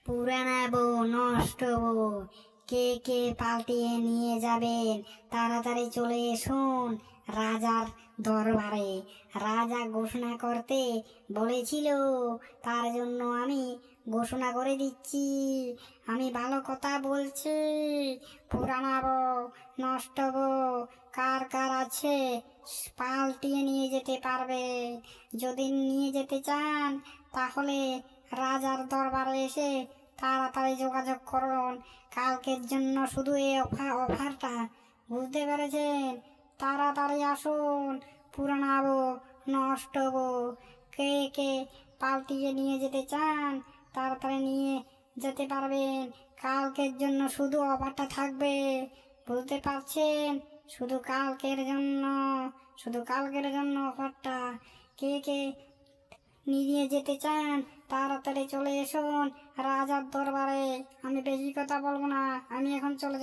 পুরানা বউ নষ্ট বউ, কে কে পাল্টিয়ে নিয়ে যাবেন তাড়াতাড়ি চলে এসুন রাজার দরবারে। রাজা ঘোষণা করতে বলেছিল, তার জন্য আমি ঘোষণা করে দিচ্ছি। আমি ভালো কথা বলছি। পুরানা বউ নষ্ট বউ কার কার আছে পাল্টিয়ে নিয়ে যেতে পারবে। যদি নিয়ে যেতে চান তাহলে রাজার দরবারে এসে তাড়াতাড়ি যোগাযোগ করুন। কালকের জন্য শুধু এই অফারটা, বুঝতে পেরেছেন? তাড়াতাড়ি আসুন পুরানা বউ নষ্ট বউ, কে কে পাল্টিয়ে নিয়ে যেতে চান তাড়াতাড়ি নিয়ে যেতে পারবেন। কালকের জন্য শুধু অফারটা থাকবে, বুঝতে পারছেন? শুধু কালকের জন্য অফারটা। কে কে নিয়ে যেতে চান তাড়াতাড়ি চলে এসুন রাজার দরবারে। আমি বেশি কথা বলবো না, আমি এখন চলে